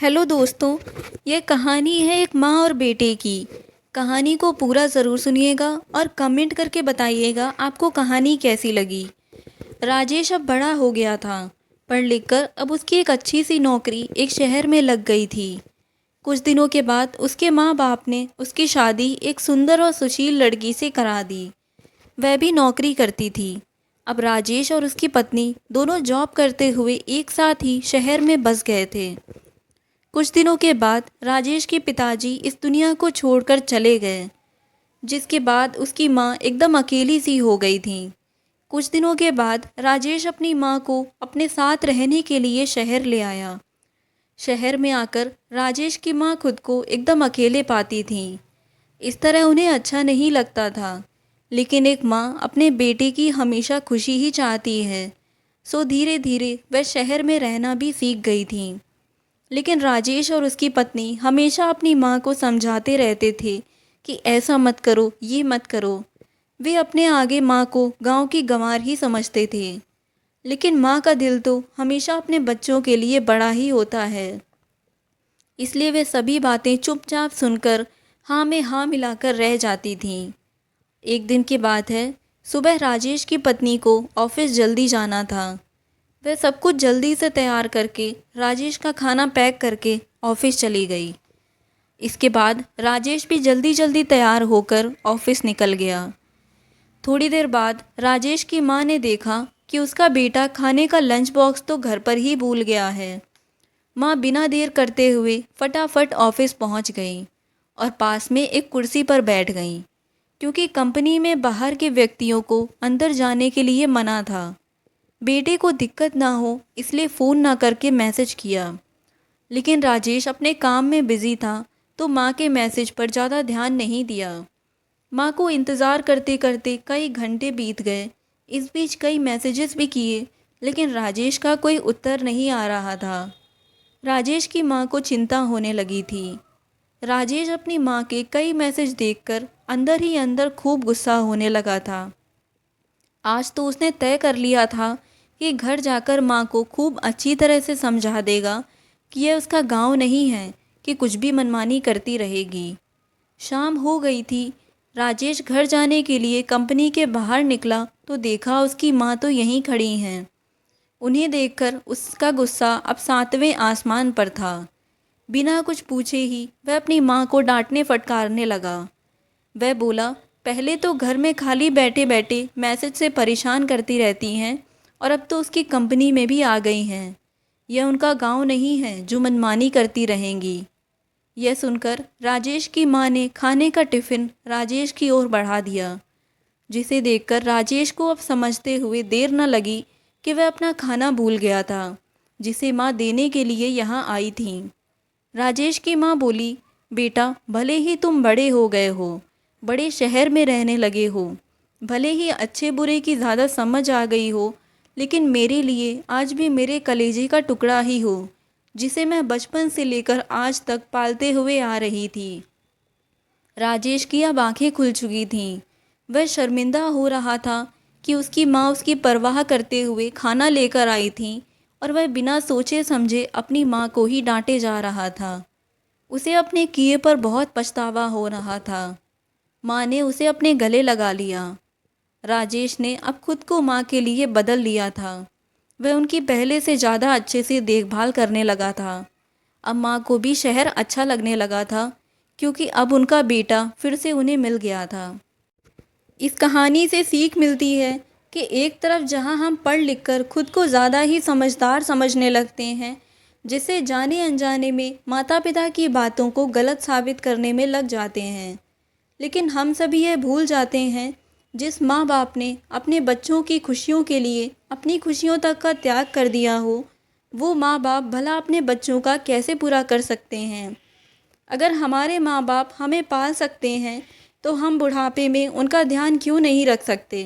Hello दोस्तों। ये कहानी है एक माँ और बेटे की। कहानी को पूरा ज़रूर सुनिएगा और कमेंट करके बताइएगा आपको कहानी कैसी लगी। राजेश अब बड़ा हो गया था। पढ़ लिख कर अब उसकी एक अच्छी सी नौकरी एक शहर में लग गई थी। कुछ दिनों के बाद उसके माँ बाप ने उसकी शादी एक सुंदर और सुशील लड़की से करा दी। वह भी नौकरी करती थी। अब राजेश और उसकी पत्नी दोनों जॉब करते हुए एक साथ ही शहर में बस गए थे। कुछ दिनों के बाद राजेश के पिताजी इस दुनिया को छोड़कर चले गए, जिसके बाद उसकी माँ एकदम अकेली सी हो गई थी। कुछ दिनों के बाद राजेश अपनी माँ को अपने साथ रहने के लिए शहर ले आया। शहर में आकर राजेश की माँ खुद को एकदम अकेले पाती थी। इस तरह उन्हें अच्छा नहीं लगता था, लेकिन एक माँ अपने बेटे की हमेशा खुशी ही चाहती है। सो धीरे धीरे वह शहर में रहना भी सीख गई थी। लेकिन राजेश और उसकी पत्नी हमेशा अपनी माँ को समझाते रहते थे कि ऐसा मत करो, ये मत करो। वे अपने आगे माँ को गांव की गंवार ही समझते थे, लेकिन माँ का दिल तो हमेशा अपने बच्चों के लिए बड़ा ही होता है। इसलिए वे सभी बातें चुपचाप सुनकर हाँ में हाँ मिलाकर रह जाती थीं। एक दिन की बात है, सुबह राजेश की पत्नी को ऑफिस जल्दी जाना था। वह सब कुछ जल्दी से तैयार करके राजेश का खाना पैक करके ऑफिस चली गई। इसके बाद राजेश भी जल्दी जल्दी तैयार होकर ऑफिस निकल गया। थोड़ी देर बाद राजेश की माँ ने देखा कि उसका बेटा खाने का लंच बॉक्स तो घर पर ही भूल गया है। माँ बिना देर करते हुए फटाफट ऑफिस पहुँच गई और पास में एक कुर्सी पर बैठ गई, क्योंकि कंपनी में बाहर के व्यक्तियों को अंदर जाने के लिए मना था। बेटे को दिक्कत ना हो इसलिए फ़ोन ना करके मैसेज किया, लेकिन राजेश अपने काम में बिज़ी था तो माँ के मैसेज पर ज़्यादा ध्यान नहीं दिया। माँ को इंतज़ार करते करते कई घंटे बीत गए। इस बीच कई मैसेजेस भी किए, लेकिन राजेश का कोई उत्तर नहीं आ रहा था। राजेश की माँ को चिंता होने लगी थी। राजेश अपनी माँ के कई मैसेज देखकर अंदर ही अंदर खूब गुस्सा होने लगा था। आज तो उसने तय कर लिया था कि घर जाकर माँ को खूब अच्छी तरह से समझा देगा कि यह उसका गांव नहीं है कि कुछ भी मनमानी करती रहेगी। शाम हो गई थी। राजेश घर जाने के लिए कंपनी के बाहर निकला तो देखा उसकी माँ तो यहीं खड़ी हैं। उन्हें देखकर उसका गुस्सा अब 7वें आसमान पर था। बिना कुछ पूछे ही वह अपनी माँ को डांटने फटकारने लगा। वह बोला, पहले तो घर में खाली बैठे बैठे मैसेज से परेशान करती रहती हैं और अब तो उसकी कंपनी में भी आ गई हैं। यह उनका गांव नहीं है जो मनमानी करती रहेंगी। यह सुनकर राजेश की माँ ने खाने का टिफ़िन राजेश की ओर बढ़ा दिया, जिसे देखकर राजेश को अब समझते हुए देर न लगी कि वह अपना खाना भूल गया था, जिसे माँ देने के लिए यहाँ आई थी। राजेश की माँ बोली, बेटा भले ही तुम बड़े हो गए हो, बड़े शहर में रहने लगे हो, भले ही अच्छे बुरे की ज़्यादा समझ आ गई हो, लेकिन मेरे लिए आज भी मेरे कलेजे का टुकड़ा ही हो, जिसे मैं बचपन से लेकर आज तक पालते हुए आ रही थी। राजेश की अब आंखें खुल चुकी थीं। वह शर्मिंदा हो रहा था कि उसकी माँ उसकी परवाह करते हुए खाना लेकर आई थी और वह बिना सोचे समझे अपनी माँ को ही डांटे जा रहा था। उसे अपने किए पर बहुत पछतावा हो रहा था। माँ ने उसे अपने गले लगा लिया। राजेश ने अब खुद को माँ के लिए बदल लिया था। वह उनकी पहले से ज़्यादा अच्छे से देखभाल करने लगा था। अब माँ को भी शहर अच्छा लगने लगा था, क्योंकि अब उनका बेटा फिर से उन्हें मिल गया था। इस कहानी से सीख मिलती है कि एक तरफ जहाँ हम पढ़ लिख कर खुद को ज़्यादा ही समझदार समझने लगते हैं, जिससे जाने अनजाने में माता पिता की बातों को गलत साबित करने में लग जाते हैं, लेकिन हम सभी यह भूल जाते हैं जिस माँ बाप ने अपने बच्चों की खुशियों के लिए अपनी खुशियों तक का त्याग कर दिया हो, वो माँ बाप भला अपने बच्चों का कैसे पूरा कर सकते हैं। अगर हमारे माँ बाप हमें पाल सकते हैं तो हम बुढ़ापे में उनका ध्यान क्यों नहीं रख सकते।